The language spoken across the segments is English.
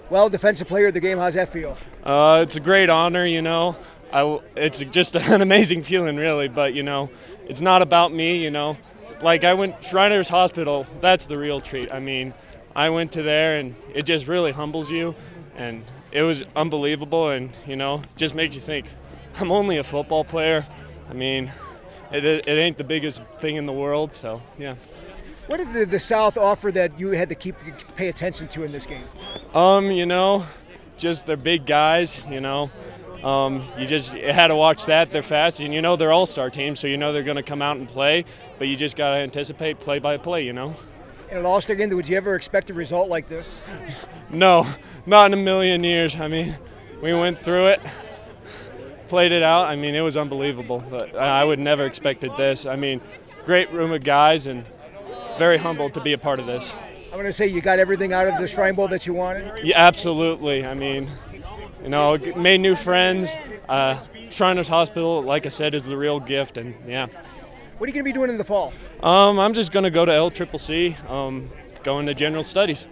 Well, defensive player of the game, how's that feel? It's a great honor, It's just an amazing feeling, really. But it's not about me. Like I went Shriners Hospital. That's the real treat. I mean, I went to there, and it just really humbles you, and it was unbelievable. And just makes you think, I'm only a football player. I mean, it ain't the biggest thing in the world. So yeah. What did the South offer that you had to pay attention to in this game? Just they're big guys. You just had to watch that. They're fast, and they're all-star teams, so they're going to come out and play. But you just got to anticipate play by play. In an all-star game, would you ever expect a result like this? No, not in a million years. I mean, we went through it, played it out. I mean, it was unbelievable. But I would never expected this. I mean, great room of guys, and very humbled to be a part of this. I'm going to say you got everything out of the Shrine Bowl that you wanted? Yeah, absolutely. I mean, made new friends. Shriners Hospital, like I said, is the real gift, and yeah. What are you going to be doing in the fall? I'm just going to go to LCCC, going to general studies.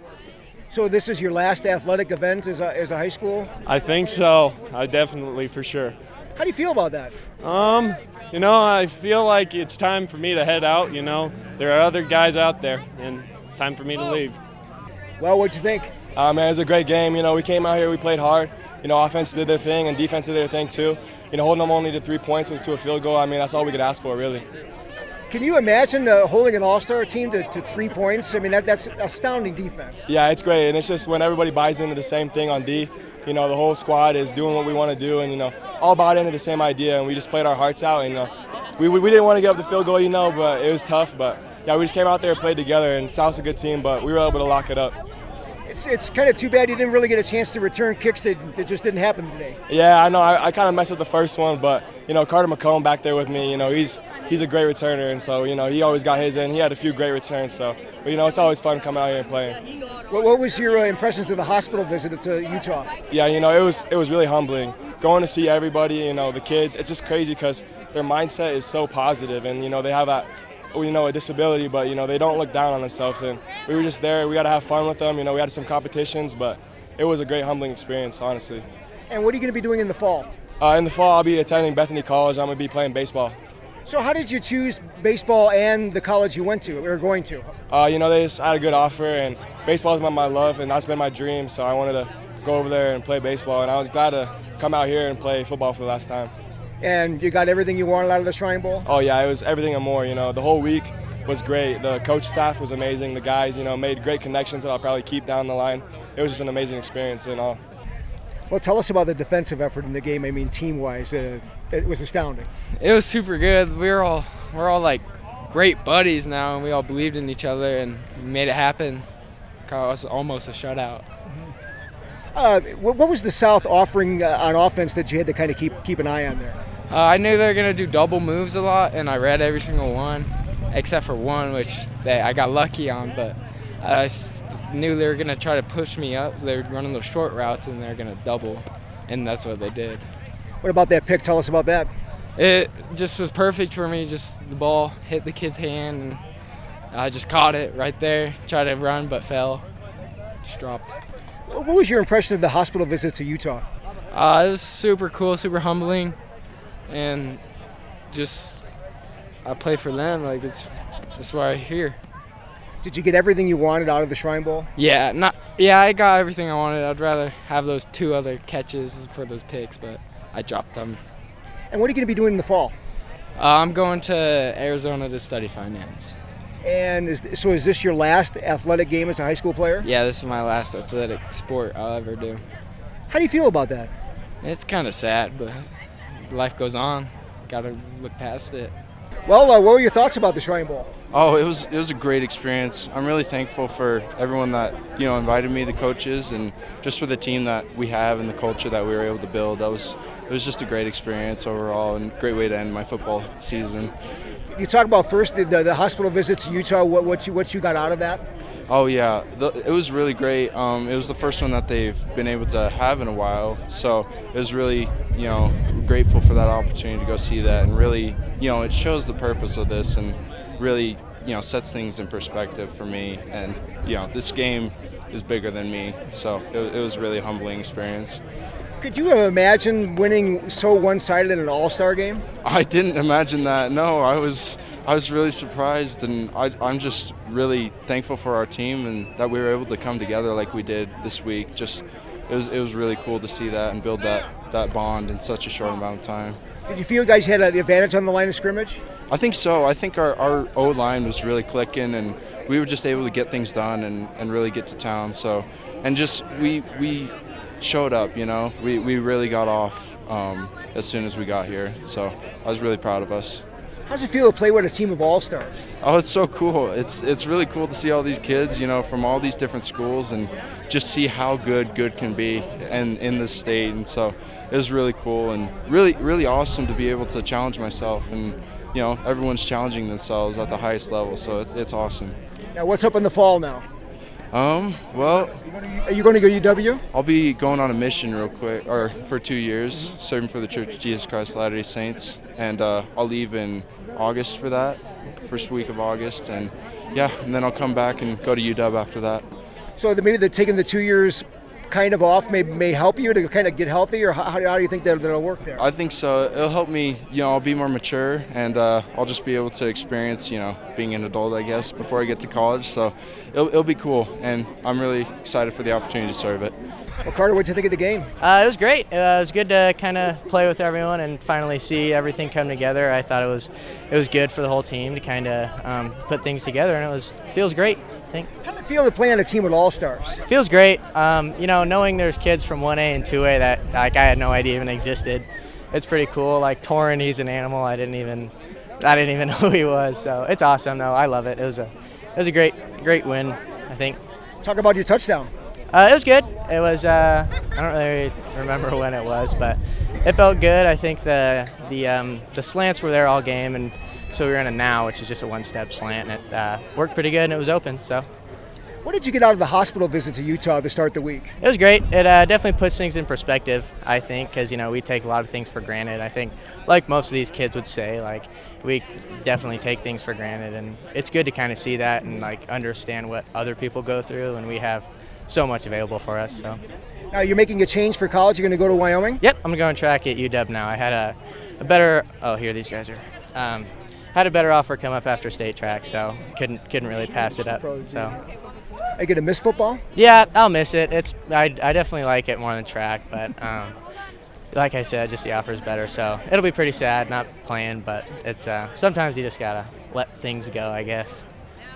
So this is your last athletic event as a high school? I think so. I definitely, for sure. How do you feel about that? I feel like it's time for me to head out. There are other guys out there, and time for me to leave. Well, what'd you think? Man, it was a great game. We came out here, we played hard. Offense did their thing, and defense did their thing too. Holding them only to 3 points to a field goal, I mean, that's all we could ask for, really. Can you imagine holding an all-star team to 3 points? I mean, that's astounding defense. Yeah, it's great, and it's just when everybody buys into the same thing on D, the whole squad is doing what we want to do, and, all bought into the same idea, and we just played our hearts out. And, we didn't want to give up the field goal, but it was tough. But, yeah, we just came out there and played together, and South's a good team, but we were able to lock it up. It's kind of too bad you didn't really get a chance to return kicks that just didn't happen today. Yeah, I know. I kind of messed up the first one, but, Carter McComb back there with me, he's a great returner, and so, he always got his in. He had a few great returns, so, but, it's always fun coming out here and playing. What was your impressions of the hospital visit to Utah? Yeah, it was really humbling. Going to see everybody, the kids, it's just crazy because their mindset is so positive, and, they have a disability, but, they don't look down on themselves, and we were just there. We got to have fun with them. We had some competitions, but it was a great humbling experience, honestly. And what are you going to be doing in the fall? In the fall, I'll be attending Bethany College. I'm going to be playing baseball. So how did you choose baseball and the college you went to or going to? They just had a good offer, and baseball is my love, and that's been my dream, so I wanted to go over there and play baseball, and I was glad to come out here and play football for the last time. And you got everything you wanted out of the Shrine Bowl? Oh, yeah, it was everything and more. The whole week was great. The coach staff was amazing. The guys, made great connections that I'll probably keep down the line. It was just an amazing experience and all. Well, tell us about the defensive effort in the game. I mean, team-wise, it was astounding. It was super good. We're all like great buddies now, and we all believed in each other, and we made it happen. It was almost a shutout. What was the South offering on offense that you had to kind of keep an eye on there? I knew they were going to do double moves a lot, and I read every single one, except for one, which I got lucky on, but I knew they were going to try to push me up. So they were running those short routes, and they were going to double, and that's what they did. What about that pick? Tell us about that. It just was perfect for me. Just the ball hit the kid's hand, and I just caught it right there. Tried to run, but fell. Just dropped. What was your impression of the hospital visit to Utah? It was super cool, super humbling, and just I play for them. Like that's why I'm here. Did you get everything you wanted out of the Shrine Bowl? Yeah, I got everything I wanted. I'd rather have those 2 other catches for those picks, but I dropped them. And what are you going to be doing in the fall? I'm going to Arizona to study finance. And is this your last athletic game as a high school player? Yeah, this is my last athletic sport I'll ever do. How do you feel about that? It's kind of sad, but life goes on. Got to look past it. Well, what were your thoughts about the Shrine Bowl? Oh, it was a great experience. I'm really thankful for everyone that invited me, the coaches, and just for the team that we have and the culture that we were able to build. It was just a great experience overall and a great way to end my football season. You talk about first the hospital visit to Utah. What you got out of that? Oh yeah, it was really great. It was the first one that they've been able to have in a while, so it was really grateful for that opportunity to go see that, and really it shows the purpose of this and really sets things in perspective for me. And this game is bigger than me. So it was a really humbling experience. Could you imagine winning so one-sided in an all-star game? I didn't imagine that. No, I was really surprised, and I'm just really thankful for our team and that we were able to come together like we did this week. Just it was really cool to see that and build that bond in such a short amount of time. Did you feel you guys had an advantage on the line of scrimmage? I think so. I think our O-line was really clicking, and we were just able to get things done and really get to town. So, and just we showed up, you know. We really got off as soon as we got here. So I was really proud of us. How does it feel to play with a team of all-stars? Oh, it's so cool. It's really cool to see all these kids, you know, from all these different schools and just see how good can be and in this state. And so it was really cool and really awesome to be able to challenge myself. And, you know, everyone's challenging themselves at the highest level. So it's awesome. Now, what's up in the fall now? Well, Are you going to go UW? I'll be going on a mission real quick, or for 2 years, serving for the Church of Jesus Christ of Latter-day Saints, and I'll leave in August for that, first week of August, and yeah, and then I'll come back and go to UW after that. So maybe taking the 2 years kind of off may help you to kind of get healthy, or how do you think that'll work there? I think so. It'll help me, you know, I'll be more mature, and I'll just be able to experience, you know, being an adult, I guess, before I get to college. So it'll be cool, and I'm really excited for the opportunity to serve it. Well, Carter, what'd you think of the game? It was great. It was good to kind of play with everyone and finally see everything come together. I thought it was good for the whole team to kind of put things together, and it feels great. I think. How did it feel to play on a team with all-stars? Feels great. You know, knowing there's kids from 1A and 2A that like I had no idea even existed. It's pretty cool. Like Torin, he's an animal. I didn't even know who he was. So it's awesome though. I love it. It was a great win, I think. Talk about your touchdown. It was good. It was I don't really remember when it was, but it felt good. I think the slants were there all game, and so we were in a now, which is just a one-step slant, and it worked pretty good, and it was open. So What did you get out of the hospital visit to Utah to start the week? it was great. It definitely puts things in perspective, I think, because, you know, we take a lot of things for granted. I think, like most of these kids would say, like, we definitely take things for granted, and it's good to kind of see that and, like, understand what other people go through, and we have so much available for us. So. Now, you're making a change for college. You're going to go to Wyoming? Yep, I'm going track at UW now. I had a better – oh, here these guys are. Had a better offer come up after state track, so couldn't really pass it up. So. Are you going to miss football? Yeah, I'll miss it. I definitely like it more than track, but like I said, just the offer is better. So it'll be pretty sad not playing, but it's sometimes you just gotta let things go, I guess.